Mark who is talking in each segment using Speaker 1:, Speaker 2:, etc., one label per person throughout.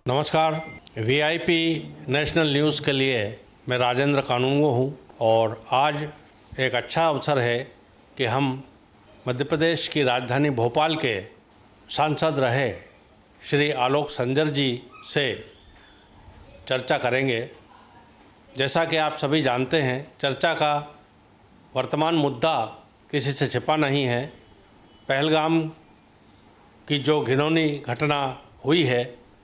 Speaker 1: नमस्कार। VIP national news के लिए मैं राजेंद्र कानूनगो हूँ और आज एक अच्छा अवसर है कि हम मध्य प्रदेश की राजधानी भोपाल के सांसद रहे श्री आलोक संजर जी से चर्चा करेंगे। जैसा कि आप सभी जानते हैं, चर्चा का वर्तमान मुद्दा किसी से छिपा नहीं है। पहलगाम की जो घिनौनी घटना हुई है,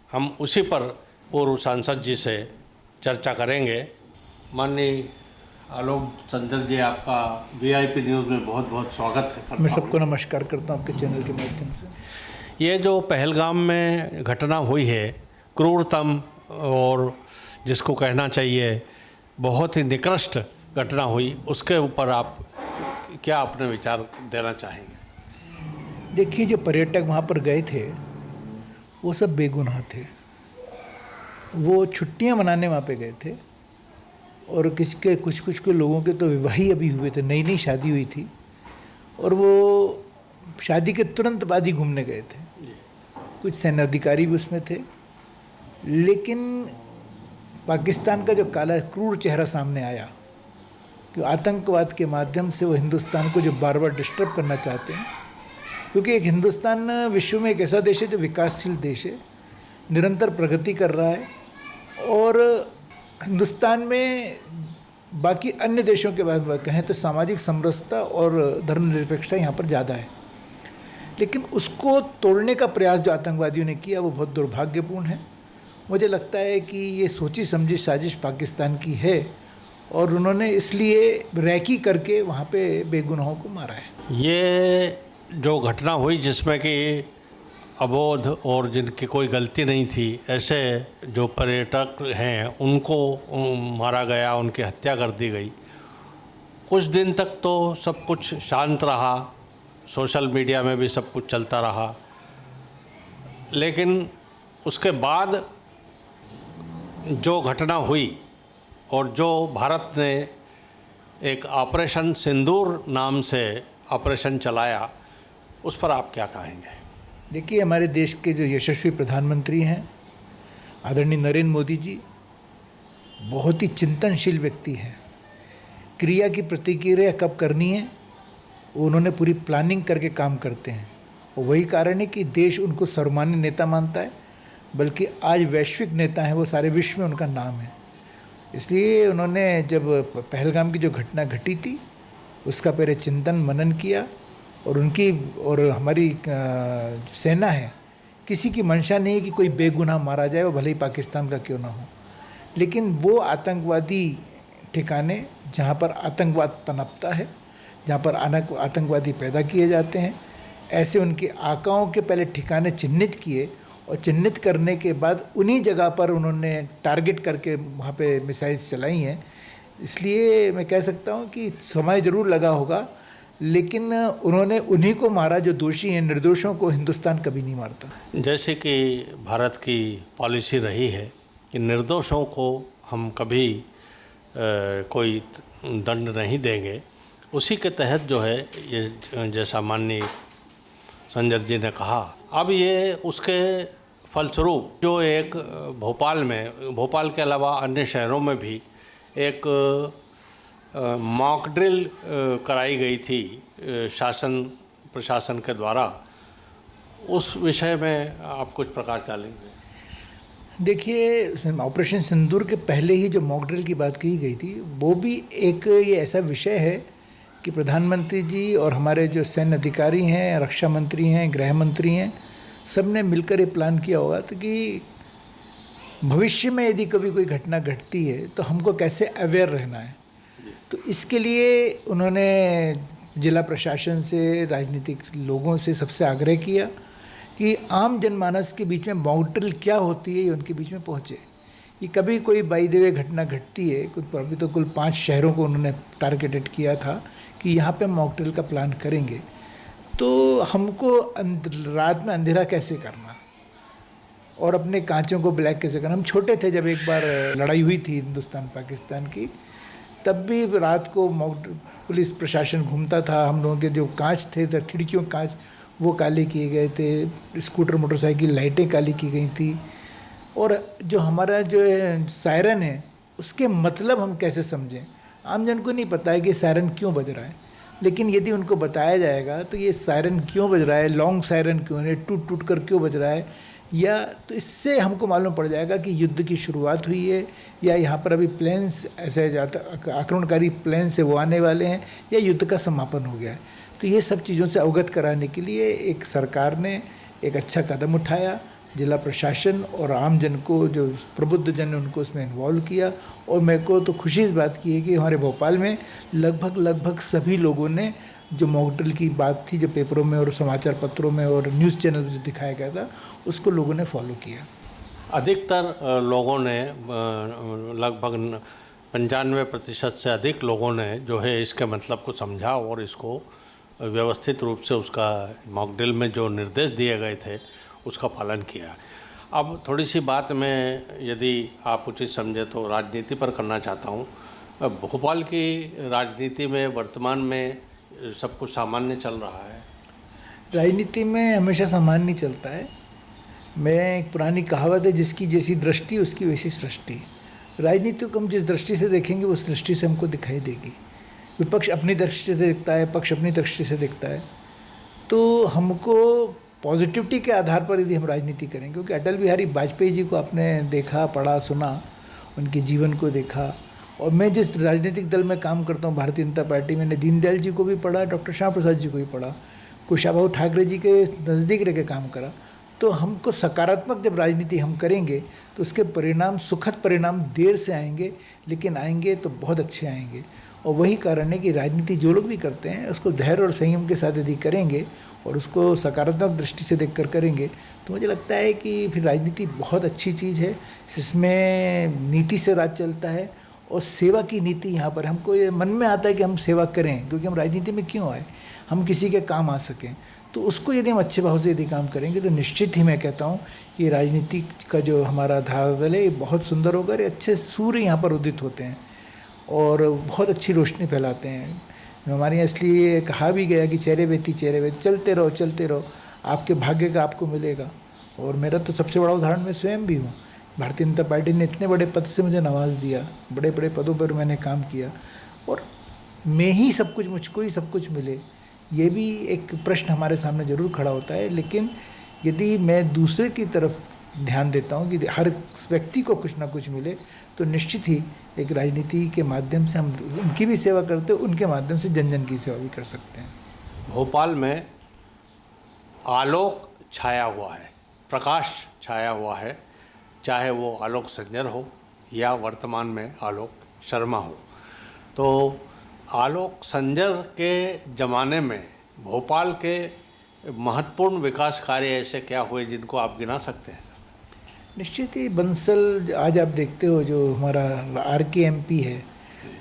Speaker 1: हम उसी पर पूर्व सांसद जी से चर्चा करेंगे। माननीय आलोक संजर जी, आपका वीआईपी न्यूज़ में बहुत बहुत स्वागत है।
Speaker 2: मैं सबको नमस्कार करता हूँ आपके चैनल के माध्यम से।
Speaker 1: ये जो पहलगाम में घटना हुई है, क्रूरतम और जिसको कहना चाहिए बहुत ही निकृष्ट घटना हुई, उसके ऊपर आप क्या अपने विचार देना चाहेंगे?
Speaker 2: देखिए, जो पर्यटक वहाँ पर गए थे वो सब बेगुनाह थे। वो छुट्टियाँ मनाने वहाँ पे गए थे और किसी के कुछ लोगों के तो विवाह ही अभी हुए थे, नई नई शादी हुई थी और वो शादी के तुरंत बाद ही घूमने गए थे। कुछ सैन्य अधिकारी भी उसमें थे, लेकिन पाकिस्तान का जो काला क्रूर चेहरा सामने आया कि आतंकवाद के माध्यम से वो हिंदुस्तान को जो बार बार डिस्टर्ब करना चाहते हैं, क्योंकि एक हिंदुस्तान विश्व में एक ऐसा देश है जो विकासशील देश है, निरंतर प्रगति कर रहा है और हिंदुस्तान में बाकी अन्य देशों के बारे में कहें तो सामाजिक समरसता और धर्मनिरपेक्षता यहाँ पर ज़्यादा है। लेकिन उसको तोड़ने का प्रयास जो आतंकवादियों ने किया वो बहुत दुर्भाग्यपूर्ण है। मुझे लगता है कि ये सोची समझी साजिश पाकिस्तान की है और उन्होंने इसलिए रैकी करके वहाँ पे बेगुनाहों को मारा है।
Speaker 1: ये जो घटना हुई जिसमें कि अबोध और जिनकी कोई गलती नहीं थी, ऐसे जो पर्यटक हैं उनको मारा गया, उनकी हत्या कर दी गई। कुछ दिन तक तो सब कुछ शांत रहा, सोशल मीडिया में भी सब कुछ चलता रहा, लेकिन उसके बाद जो घटना हुई और जो भारत ने एक ऑपरेशन सिंदूर नाम से ऑपरेशन चलाया, उस पर आप क्या कहेंगे?
Speaker 2: देखिए, हमारे देश के जो यशस्वी प्रधानमंत्री हैं आदरणीय नरेंद्र मोदी जी, बहुत ही चिंतनशील व्यक्ति हैं। क्रिया की प्रतिक्रिया कब करनी है उन्होंने पूरी प्लानिंग करके काम करते हैं और वही कारण है कि देश उनको सर्वमान्य नेता मानता है, बल्कि आज वैश्विक नेता हैं वो, सारे विश्व में उनका नाम है। इसलिए उन्होंने जब पहलगाम की जो घटना घटी थी उसका पहले चिंतन मनन किया और उनकी और हमारी सेना है, किसी की मंशा नहीं है कि कोई बेगुनाह मारा जाए, वो भले ही पाकिस्तान का क्यों ना हो, लेकिन वो आतंकवादी ठिकाने जहाँ पर आतंकवाद पनपता है, जहाँ पर आतंकवादी पैदा किए जाते हैं, ऐसे उनके आकाओं के पहले ठिकाने चिन्हित किए और चिन्हित करने के बाद उन्हीं जगह पर उन्होंने टारगेट करके वहाँ पे मिसाइल्स चलाई हैं। इसलिए मैं कह सकता हूँ कि समय ज़रूर लगा होगा, लेकिन उन्होंने उन्हीं को मारा जो दोषी हैं। निर्दोषों को हिंदुस्तान कभी नहीं मारता।
Speaker 1: जैसे कि भारत की पॉलिसी रही है कि निर्दोषों को हम कभी कोई दंड नहीं देंगे, उसी के तहत जो है ये, जैसा माननीय संजय जी ने कहा, अब ये उसके फलस्वरूप जो एक भोपाल के अलावा अन्य शहरों में भी एक मॉक ड्रिल कराई गई थी शासन प्रशासन के द्वारा, उस विषय में आप कुछ प्रकाश डालेंगे?
Speaker 2: देखिए, ऑपरेशन सिंदूर के पहले ही जो मॉक ड्रिल की बात की गई थी वो भी एक ये ऐसा विषय है कि प्रधानमंत्री जी और हमारे जो सैन्य अधिकारी हैं, रक्षा मंत्री हैं, गृह मंत्री हैं, सब ने मिलकर ये प्लान किया होगा तो कि भविष्य में यदि कभी कोई घटना घटती है तो हमको कैसे अवेयर रहना है। तो इसके लिए उन्होंने जिला प्रशासन से, राजनीतिक लोगों से सबसे आग्रह किया कि आम जनमानस के बीच में मॉक ड्रिल क्या होती है ये उनके बीच में पहुँचे। कि कभी कोई बाई द वे घटना घटती है, अभी तो कुल 5 शहरों को उन्होंने टारगेटेड किया था कि यहाँ पे मॉक ड्रिल का प्लान करेंगे, तो हमको रात में अंधेरा कैसे करना और अपने कांचों को ब्लैक कैसे करना। हम छोटे थे जब एक बार लड़ाई हुई थी हिंदुस्तान पाकिस्तान की, तब भी रात को पुलिस प्रशासन घूमता था, हम लोगों के जो कांच थे, खिड़कियों कांच वो काले किए गए थे, स्कूटर मोटरसाइकिल लाइटें काली की गई थी और जो हमारा जो सायरन है उसके मतलब हम कैसे समझें। आम जन को नहीं पता है कि सायरन क्यों बज रहा है, लेकिन यदि उनको बताया जाएगा तो ये सायरन क्यों बज रहा है, लॉन्ग सायरन क्यों है, टूट टूट कर क्यों बज रहा है, या तो इससे हमको मालूम पड़ जाएगा कि युद्ध की शुरुआत हुई है, या यहाँ पर अभी प्लेन्स ऐसे जाता आक्रमणकारी प्लेन से वो आने वाले हैं, या युद्ध का समापन हो गया है। तो ये सब चीज़ों से अवगत कराने के लिए एक सरकार ने एक अच्छा कदम उठाया। जिला प्रशासन और आम जन को, जो प्रबुद्ध जन, उनको उसमें इन्वॉल्व किया। और मेरे को तो खुशी इस बात की है कि हमारे भोपाल में लगभग सभी लोगों ने जो मॉक ड्रिल की बात थी, जो पेपरों में और समाचार पत्रों में और न्यूज़ चैनल पर जो दिखाया गया था, उसको लोगों ने फॉलो किया।
Speaker 1: अधिकतर लोगों ने लगभग 95% से अधिक लोगों ने जो है इसके मतलब को समझा और इसको व्यवस्थित रूप से उसका मॉक ड्रिल में जो निर्देश दिए गए थे उसका पालन किया। अब थोड़ी सी बात मैं, यदि आप उचित समझे तो, राजनीति पर करना चाहता हूँ। भोपाल की राजनीति में वर्तमान में सब कुछ सामान्य चल रहा है?
Speaker 2: राजनीति में हमेशा सामान्य नहीं चलता है। मैं, एक पुरानी कहावत है, जिसकी जैसी दृष्टि उसकी वैसी सृष्टि। राजनीति को हम जिस दृष्टि से देखेंगे उस दृष्टि से हमको दिखाई देगी। विपक्ष अपनी दृष्टि से देखता है, पक्ष अपनी दृष्टि से देखता है। तो हमको पॉजिटिविटी के आधार पर यदि हम राजनीति करें, क्योंकि अटल बिहारी वाजपेयी जी को आपने देखा, पढ़ा, सुना, उनके जीवन को देखा। और मैं जिस राजनीतिक दल में काम करता हूँ, भारतीय जनता पार्टी, मैंने दीनदयाल जी को भी पढ़ा, डॉक्टर श्यामा प्रसाद जी को भी पढ़ा, कुशाभाऊ ठाकरे जी के नज़दीक रह के काम करा। तो हमको सकारात्मक जब राजनीति हम करेंगे तो उसके परिणाम, सुखद परिणाम देर से आएंगे, लेकिन आएंगे तो बहुत अच्छे आएंगे। और वही कारण है कि राजनीति जो लोग भी करते हैं उसको धैर्य और संयम के साथ यदि करेंगे और उसको सकारात्मक दृष्टि से देखकर करेंगे, तो मुझे लगता है कि फिर राजनीति बहुत अच्छी चीज़ है। इसमें नीति से राज चलता है और सेवा की नीति यहाँ पर हमको ये मन में आता है कि हम सेवा करें, क्योंकि हम राजनीति में क्यों आए, हम किसी के काम आ सकें। तो उसको यदि हम अच्छे भाव से यदि काम करेंगे तो निश्चित ही मैं कहता हूँ कि राजनीति का जो हमारा धरातल है ये बहुत सुंदर होगा। और अच्छे सूर्य यहाँ पर उदित होते हैं और बहुत अच्छी रोशनी फैलाते हैं। हमारे यहाँ इसलिए कहा भी गया कि चेहरे बेती चलते रहो, आपके भाग्य का आपको मिलेगा। और मेरा तो सबसे बड़ा उदाहरण मैं स्वयं भी हूँ। भारतीय जनता पार्टी ने इतने बड़े पद से मुझे नवाज दिया, बड़े बड़े पदों पर मैंने काम किया, और मैं ही सब कुछ, मुझको ही सब कुछ मिले, ये भी एक प्रश्न हमारे सामने ज़रूर खड़ा होता है। लेकिन यदि मैं दूसरे की तरफ ध्यान देता हूँ कि हर व्यक्ति को कुछ ना कुछ मिले, तो निश्चित ही एक राजनीति के माध्यम से हम उनकी भी सेवा करते हैं, उनके माध्यम से जन जन की सेवा भी कर सकते हैं।
Speaker 1: भोपाल में आलोक छाया हुआ है, प्रकाश छाया हुआ है, चाहे वो आलोक संजर हो या वर्तमान में आलोक शर्मा हो। तो आलोक संजर के ज़माने में भोपाल के महत्वपूर्ण विकास कार्य ऐसे क्या हुए जिनको आप गिना सकते हैं?
Speaker 2: निश्चित ही बंसल, आज आप देखते हो जो हमारा RK MP है,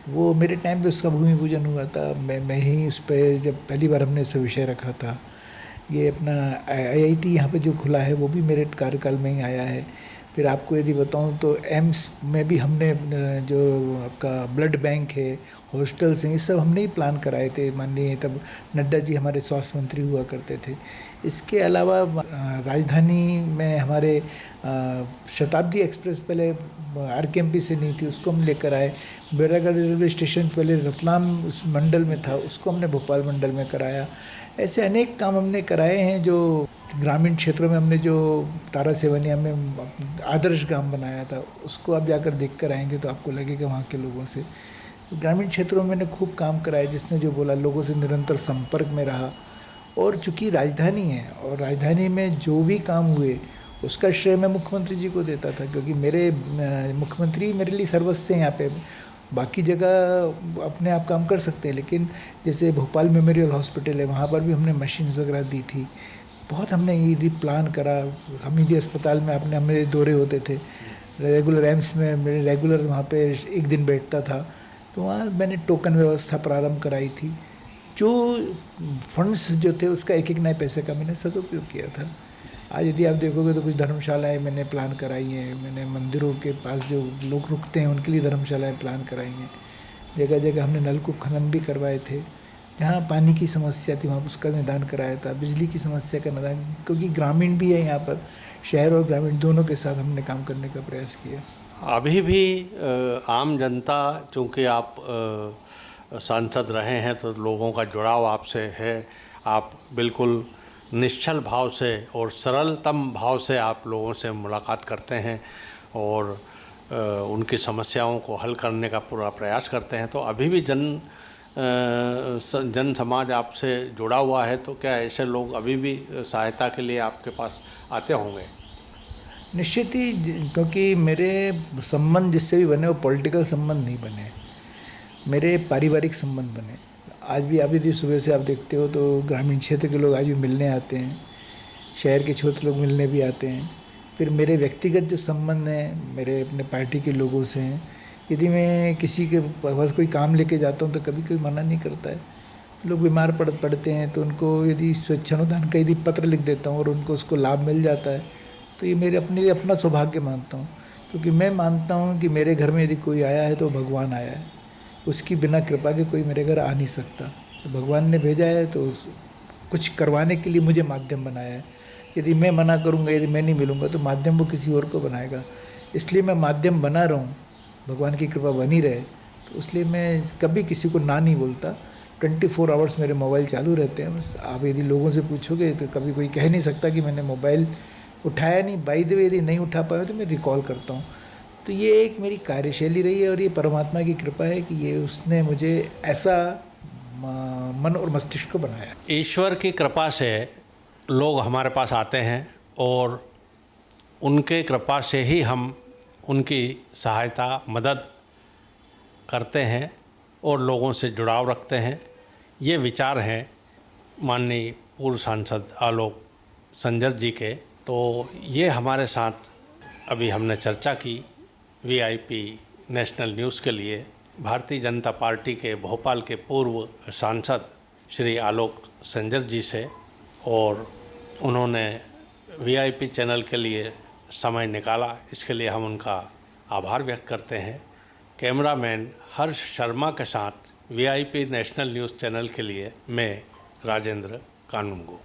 Speaker 2: वो मेरे टाइम पे उसका भूमि पूजन हुआ था। मैं ही उस पर, जब पहली बार हमने इस पर विषय रखा था। ये अपना IIT यहाँ पे जो खुला है वो भी मेरे कार्यकाल में ही आया है। फिर आपको यदि बताऊँ तो एम्स में भी हमने जो आपका ब्लड बैंक है, हॉस्टल्स हैं, ये सब हमने ही प्लान कराए थे। माननीय तब नड्डा जी हमारे स्वास्थ्य मंत्री हुआ करते थे। इसके अलावा राजधानी में हमारे शताब्दी एक्सप्रेस पहले RK MP से नहीं थी, उसको हम लेकर आए। बैरागढ़ रेलवे स्टेशन पहले रतलाम उस मंडल में था, उसको हमने भोपाल मंडल में कराया। ऐसे अनेक काम हमने कराए हैं। जो ग्रामीण क्षेत्रों में हमने जो तारा सेवनिया में आदर्श ग्राम बनाया था, उसको आप जाकर देख कर आएंगे तो आपको लगेगा वहाँ के लोगों से। ग्रामीण क्षेत्रों में मैंने खूब काम कराया, जिसने जो बोला, लोगों से निरंतर संपर्क में रहा। और चूँकि राजधानी है और राजधानी में जो भी काम हुए उसका श्रेय मैं मुख्यमंत्री जी को देता था, क्योंकि मेरे मुख्यमंत्री मेरे लिए सर्वस्व हैं यहाँ पे। बाकी जगह अपने आप काम कर सकते हैं, लेकिन जैसे भोपाल मेमोरियल हॉस्पिटल है, वहाँ पर भी हमने मशीन्स वगैरह दी थी। बहुत हमने ये प्लान करा। हमीदी अस्पताल में अपने मेरे दौरे होते थे, रेगुलर एम्स में मेरे रेगुलर वहाँ पे एक दिन बैठता था, तो वहाँ मैंने टोकन व्यवस्था प्रारंभ कराई थी। जो फंड्स जो थे उसका एक एक नए पैसे का मैंने सदुपयोग किया था। आज यदि आप देखोगे तो कुछ धर्मशालाएं मैंने प्लान कराई हैं, मैंने मंदिरों के पास जो लोग रुकते हैं उनके लिए धर्मशालाएं प्लान कराई हैं। जगह जगह हमने नलकूप खनन भी करवाए थे। जहाँ पानी की समस्या थी वहाँ उसका निदान कराया था, बिजली की समस्या का निदान, क्योंकि ग्रामीण भी है यहाँ पर, शहर और ग्रामीण दोनों के साथ हमने काम करने का प्रयास किया।
Speaker 1: अभी भी आम जनता, चूँकि आप सांसद रहे हैं तो लोगों का जुड़ाव आपसे है, आप बिल्कुल निश्चल भाव से और सरलतम भाव से आप लोगों से मुलाकात करते हैं और उनकी समस्याओं को हल करने का पूरा प्रयास करते हैं। तो अभी भी जन समाज आपसे जुड़ा हुआ है, तो क्या ऐसे लोग अभी भी सहायता के लिए आपके पास आते होंगे?
Speaker 2: निश्चित ही, क्योंकि मेरे संबंध जिससे भी बने वो पॉलिटिकल संबंध नहीं बने, मेरे पारिवारिक संबंध बने। आज भी अभी भी सुबह से आप देखते हो तो ग्रामीण क्षेत्र के लोग आज भी मिलने आते हैं, शहर के छोटे लोग मिलने भी आते हैं। फिर मेरे व्यक्तिगत जो संबंध हैं मेरे अपने पार्टी के लोगों से हैं। यदि मैं किसी के पास कोई काम लेके जाता हूँ तो कभी कोई मना नहीं करता है। लोग बीमार पड़ते हैं तो उनको यदि स्वेच्छानुदान का यदि पत्र लिख देता हूँ और उनको उसको लाभ मिल जाता है तो ये मेरे अपने लिए अपना सौभाग्य मानता हूँ, क्योंकि मैं मानता हूँ कि मेरे घर में यदि कोई आया है तो भगवान आया है, उसकी बिना कृपा के कोई मेरे घर आ नहीं सकता। तो भगवान ने भेजा है तो कुछ करवाने के लिए मुझे माध्यम बनाया है। यदि मैं मना करूँगा, यदि मैं नहीं मिलूँगा तो माध्यम वो किसी और को बनाएगा। इसलिए मैं माध्यम बना रहा हूँ, भगवान की कृपा बनी रहे, तो इसलिए मैं कभी किसी को ना नहीं बोलता। 24 आवर्स मेरे मोबाइल चालू रहते हैं। बस आप यदि लोगों से पूछोगे तो कभी कोई कह नहीं सकता कि मैंने मोबाइल उठाया नहीं। बाय द वे, यदि नहीं उठा पाया तो मैं रिकॉल करता हूँ। तो ये एक मेरी कार्यशैली रही है और ये परमात्मा की कृपा है कि ये उसने मुझे ऐसा मन और मस्तिष्क को बनाया।
Speaker 1: ईश्वर की कृपा से लोग हमारे पास आते हैं और उनके कृपा से ही हम उनकी सहायता मदद करते हैं और लोगों से जुड़ाव रखते हैं। ये विचार हैं माननीय पूर्व सांसद आलोक संजर जी के। तो ये हमारे साथ अभी हमने चर्चा की वीआईपी नेशनल न्यूज़ के लिए भारतीय जनता पार्टी के भोपाल के पूर्व सांसद श्री आलोक संजर जी से, और उन्होंने वीआईपी चैनल के लिए समय निकाला, इसके लिए हम उनका आभार व्यक्त करते हैं। कैमरामैन हर्ष शर्मा के साथ वीआईपी नेशनल न्यूज़ चैनल के लिए मैं राजेंद्र कानूनगो।